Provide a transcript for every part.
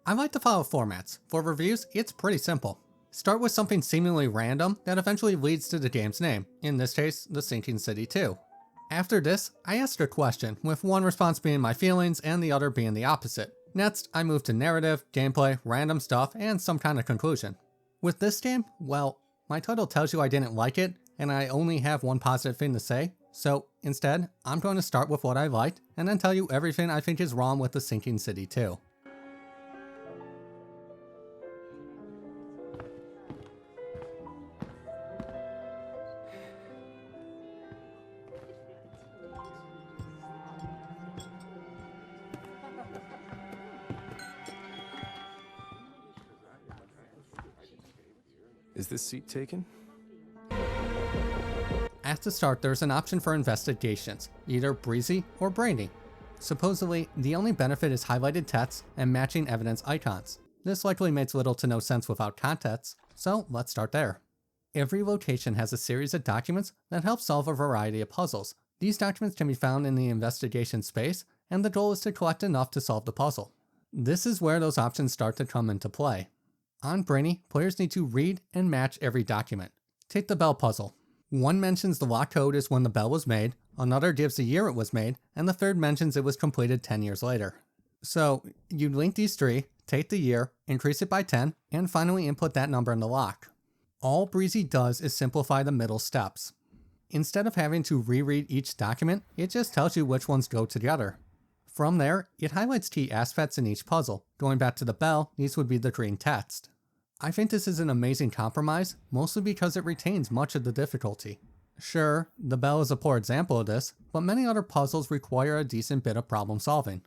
I like to follow formats. For reviews, it's pretty simple. Start with something seemingly random that eventually leads to the game's name, in this case, The Sinking City 2. After this, I asked a question, with one response being my feelings and the other being the opposite. Next, I moved to narrative, gameplay, random stuff, and some kind of conclusion. With this game, well, my title tells you I didn't like it, and I only have one positive thing to say, so instead, I'm going to start with what I liked, and then tell you everything I think is wrong with The Sinking City 2. Is this seat taken? At the start, there's an option for investigations, either Breezy or Brainy. Supposedly, the only benefit is highlighted text and matching evidence icons. This likely makes little to no sense without context, so let's start there. Every location has a series of documents that help solve a variety of puzzles. These documents can be found in the investigation space, and the goal is to collect enough to solve the puzzle. This is where those options start to come into play. On Brainy, players need to read and match every document. Take the bell puzzle. One mentions the lock code is when the bell was made, another gives the year it was made, and the third mentions it was completed 10 years later. So, you link these three, take the year, increase it by 10, and finally input that number in the lock. All Breezy does is simplify the middle steps. Instead of having to reread each document, it just tells you which ones go together. From there, it highlights key aspects in each puzzle. Going back to the bell, these would be the green text. I think this is an amazing compromise, mostly because it retains much of the difficulty. Sure, the bell is a poor example of this, but many other puzzles require a decent bit of problem solving.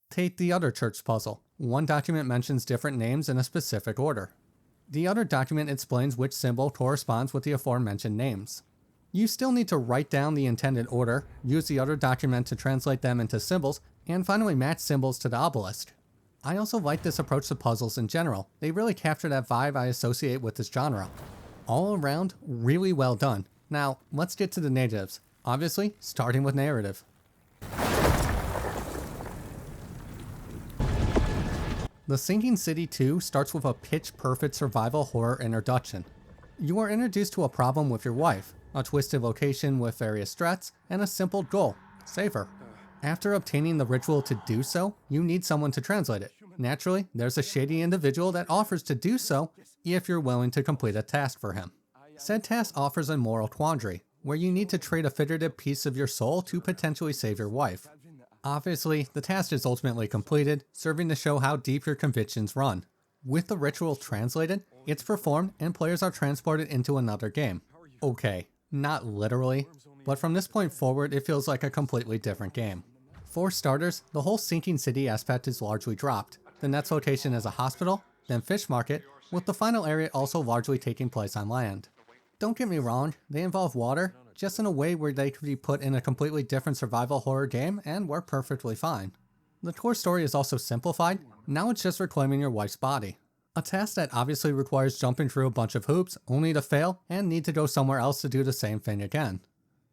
Take the other church puzzle. One document mentions different names in a specific order. The other document explains which symbol corresponds with the aforementioned names. You still need to write down the intended order, use the other document to translate them into symbols, and finally match symbols to the obelisk. I also like this approach to puzzles in general. They really capture that vibe I associate with this genre. All around, really well done. Now, let's get to the negatives. Obviously, starting with narrative. The Sinking City 2 starts with a pitch-perfect survival horror introduction. You are introduced to a problem with your wife, a twisted location with various threats, and a simple goal: save her. After obtaining the ritual to do so, you need someone to translate it. Naturally, there's a shady individual that offers to do so if you're willing to complete a task for him. Said task offers a moral quandary, where you need to trade a figurative piece of your soul to potentially save your wife. Obviously, the task is ultimately completed, serving to show how deep your convictions run. With the ritual translated, it's performed and players are transported into another game. Okay, not literally, but from this point forward it feels like a completely different game. For starters, the whole Sinking City aspect is largely dropped. The next location is a hospital, then fish market, with the final area also largely taking place on land. Don't get me wrong, they involve water, just in a way where they could be put in a completely different survival horror game and work perfectly fine. The core story is also simplified, now it's just reclaiming your wife's body. A task that obviously requires jumping through a bunch of hoops, only to fail and need to go somewhere else to do the same thing again.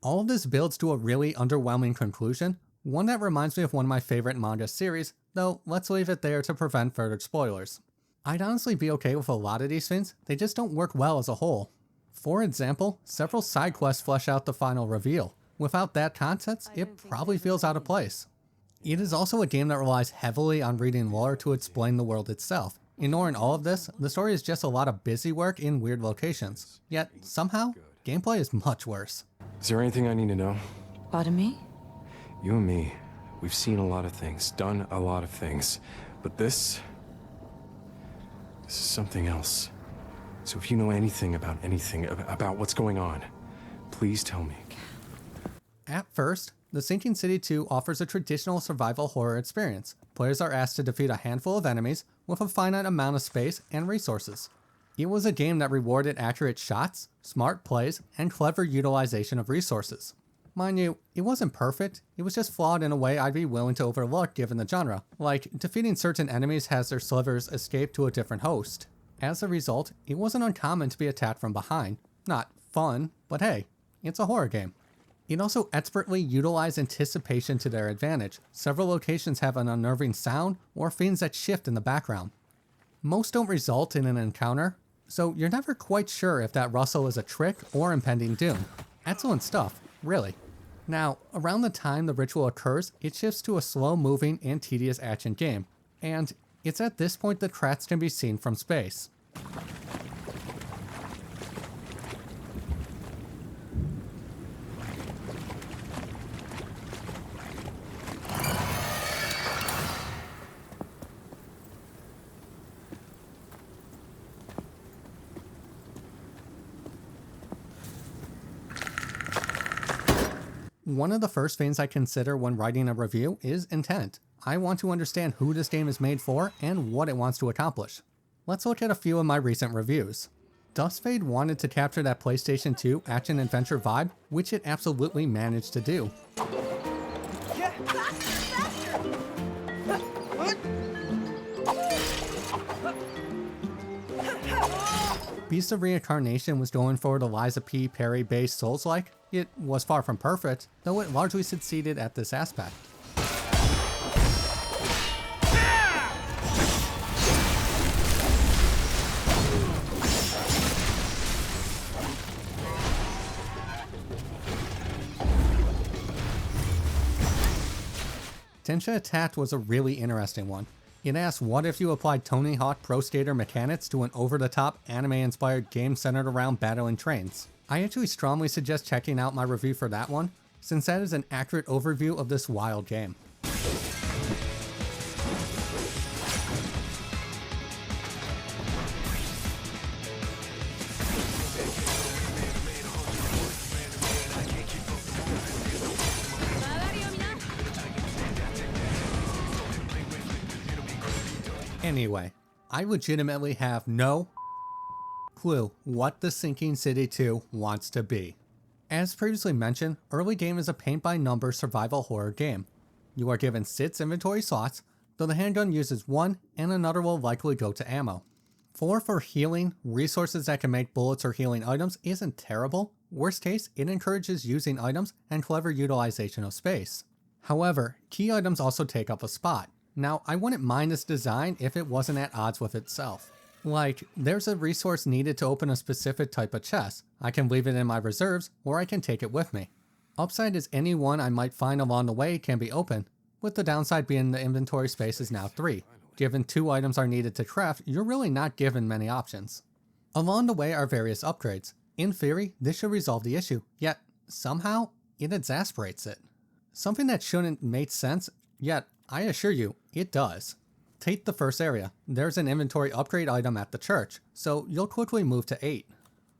All of this builds to a really underwhelming conclusion, one that reminds me of one of my favorite manga series, though let's leave it there to prevent further spoilers. I'd honestly be okay with a lot of these things, they just don't work well as a whole. For example, several side quests flesh out the final reveal. Without that context, it probably feels out of place. It is also a game that relies heavily on reading lore to explain the world itself. Ignoring all of this, the story is just a lot of busy work in weird locations. Yet, somehow, gameplay is much worse. Is there anything I need to know? Pardon me? You and me, we've seen a lot of things, done a lot of things, but this is something else. So if you know anything, about what's going on, please tell me. At first, The Sinking City 2 offers a traditional survival horror experience. Players are asked to defeat a handful of enemies with a finite amount of space and resources. It was a game that rewarded accurate shots, smart plays, and clever utilization of resources. Mind you, it wasn't perfect, it was just flawed in a way I'd be willing to overlook given the genre, like defeating certain enemies has their slivers escape to a different host. As a result, it wasn't uncommon to be attacked from behind. Not fun, but hey, it's a horror game. It also expertly utilized anticipation to their advantage. Several locations have an unnerving sound or themes that shift in the background. Most don't result in an encounter, so you're never quite sure if that rustle is a trick or impending doom. Excellent stuff, really. Now, around the time the ritual occurs, it shifts to a slow-moving and tedious action game, and it's at this point that Kratz can be seen from space. One of the first things I consider when writing a review is intent. I want to understand who this game is made for and what it wants to accomplish. Let's look at a few of my recent reviews. Dustfade wanted to capture that PlayStation 2 action-adventure vibe, which it absolutely managed to do. Yeah, faster! Beast of Reincarnation was going for the Liza P. Perry-based Souls-like. It was far from perfect, though it largely succeeded at this aspect. Tensha Attacked was a really interesting one. It asked what if you applied Tony Hawk Pro Skater mechanics to an over-the-top anime-inspired game centered around battling trains. I actually strongly suggest checking out my review for that one, since that is an accurate overview of this wild game. Anyway, I legitimately have no clue what the Sinking City 2 wants to be. As previously mentioned, early game is a paint-by-number survival horror game. You are given 6 inventory slots, though the handgun uses 1 and another will likely go to ammo. 4 for healing, resources that can make bullets or healing items isn't terrible. Worst case, it encourages using items and clever utilization of space. However, key items also take up a spot. Now, I wouldn't mind this design if it wasn't at odds with itself. Like, there's a resource needed to open a specific type of chest. I can leave it in my reserves, or I can take it with me. Upside is any one I might find along the way can be open, with the downside being the inventory space is now 3. Given 2 items are needed to craft, you're really not given many options. Along the way are various upgrades. In theory, this should resolve the issue, yet somehow it exasperates it. Something that shouldn't make sense, yet I assure you, it does. Take the first area. There's an inventory upgrade item at the church, so you'll quickly move to 8.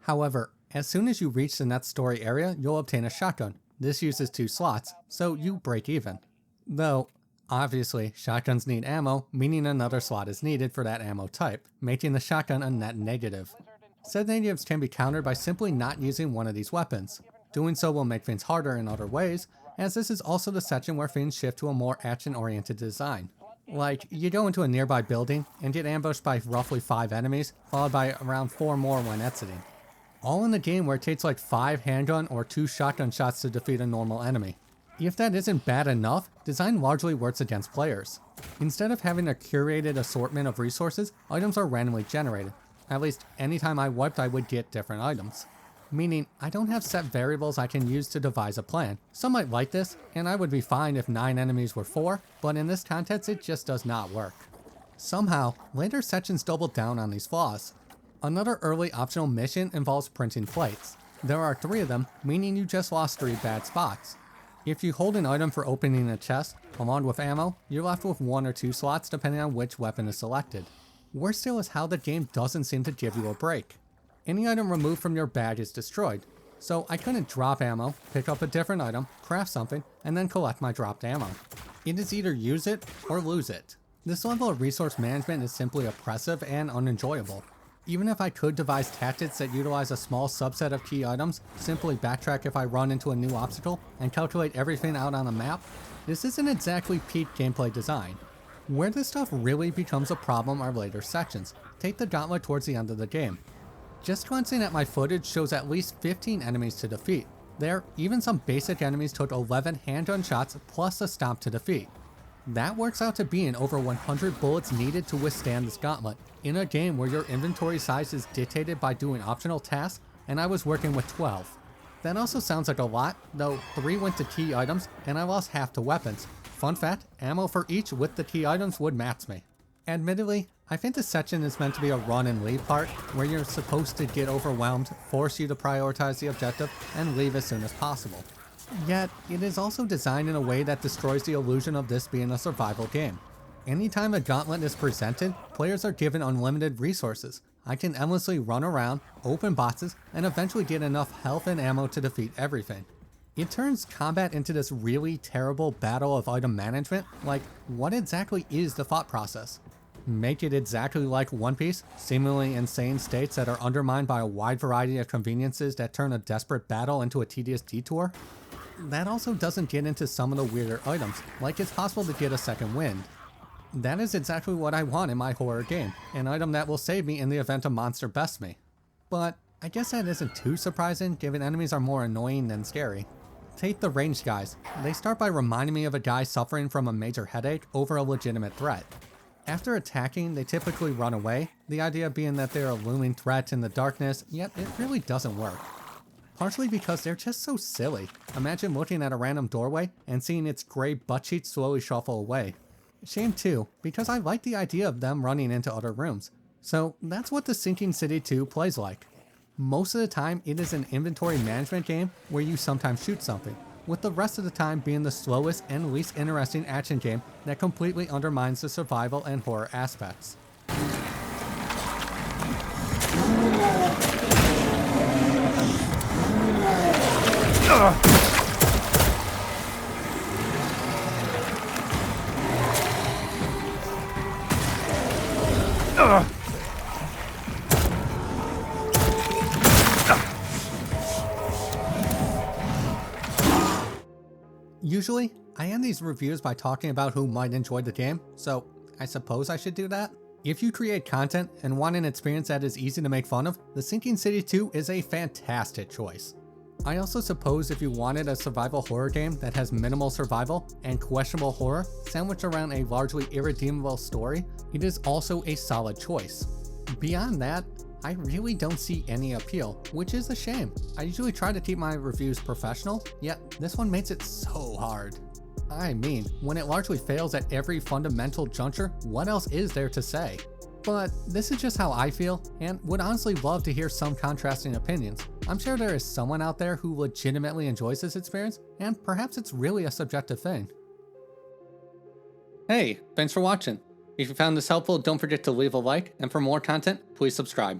However, as soon as you reach the next story area, you'll obtain a shotgun. This uses 2 slots, so you break even. Though, obviously, shotguns need ammo, meaning another slot is needed for that ammo type, making the shotgun a net negative. Said negatives can be countered by simply not using one of these weapons. Doing so will make things harder in other ways, as this is also the section where things shift to a more action-oriented design. Like, you go into a nearby building and get ambushed by roughly 5 enemies, followed by around 4 more when exiting. All in a game where it takes like 5 handgun or 2 shotgun shots to defeat a normal enemy. If that isn't bad enough, design largely works against players. Instead of having a curated assortment of resources, items are randomly generated. At least, anytime I wiped I would get different items. Meaning, I don't have set variables I can use to devise a plan. Some might like this, and I would be fine if 9 enemies were 4, but in this context it just does not work. Somehow, later sections double down on these flaws. Another early optional mission involves printing plates. There are 3 of them, meaning you just lost 3 bad spots. If you hold an item for opening a chest, along with ammo, you're left with 1 or 2 slots depending on which weapon is selected. Worse still is how the game doesn't seem to give you a break. Any item removed from your bag is destroyed, so I couldn't drop ammo, pick up a different item, craft something, and then collect my dropped ammo. It is either use it or lose it. This level of resource management is simply oppressive and unenjoyable. Even if I could devise tactics that utilize a small subset of key items, simply backtrack if I run into a new obstacle, and calculate everything out on a map, this isn't exactly peak gameplay design. Where this stuff really becomes a problem are later sections. Take the gauntlet towards the end of the game. Just glancing at my footage shows at least 15 enemies to defeat. There, even some basic enemies took 11 handgun shots plus a stomp to defeat. That works out to being over 100 bullets needed to withstand this gauntlet, in a game where your inventory size is dictated by doing optional tasks, and I was working with 12. That also sounds like a lot, though 3 went to key items, and I lost half to weapons. Fun fact, ammo for each with the key items would match me. Admittedly, I think this section is meant to be a run and leave part, where you're supposed to get overwhelmed, force you to prioritize the objective, and leave as soon as possible. Yet, it is also designed in a way that destroys the illusion of this being a survival game. Anytime a gauntlet is presented, players are given unlimited resources. I can endlessly run around, open boxes, and eventually get enough health and ammo to defeat everything. It turns combat into this really terrible battle of item management. Like, what exactly is the thought process? Make it exactly like One Piece, seemingly insane states that are undermined by a wide variety of conveniences that turn a desperate battle into a tedious detour? That also doesn't get into some of the weirder items, like it's possible to get a second wind. That is exactly what I want in my horror game, an item that will save me in the event a monster bests me. But I guess that isn't too surprising, given enemies are more annoying than scary. Take the ranged guys. They start by reminding me of a guy suffering from a major headache over a legitimate threat. After attacking, they typically run away, the idea being that they're a looming threat in the darkness, yet it really doesn't work. Partially because they're just so silly. Imagine looking at a random doorway and seeing its gray butt cheeks slowly shuffle away. Shame too, because I like the idea of them running into other rooms. So that's what the Sinking City 2 plays like. Most of the time, it is an inventory management game where you sometimes shoot something, with the rest of the time being the slowest and least interesting action game that completely undermines the survival and horror aspects. Usually, I end these reviews by talking about who might enjoy the game, so I suppose I should do that. If you create content and want an experience that is easy to make fun of, The Sinking City 2 is a fantastic choice. I also suppose if you wanted a survival horror game that has minimal survival and questionable horror sandwiched around a largely irredeemable story, it is also a solid choice. Beyond that, I really don't see any appeal, which is a shame. I usually try to keep my reviews professional, yet this one makes it so hard. I mean, when it largely fails at every fundamental juncture, what else is there to say? But this is just how I feel, and would honestly love to hear some contrasting opinions. I'm sure there is someone out there who legitimately enjoys this experience, and perhaps it's really a subjective thing. Hey, thanks for watching. If you found this helpful, don't forget to leave a like, and for more content, please subscribe.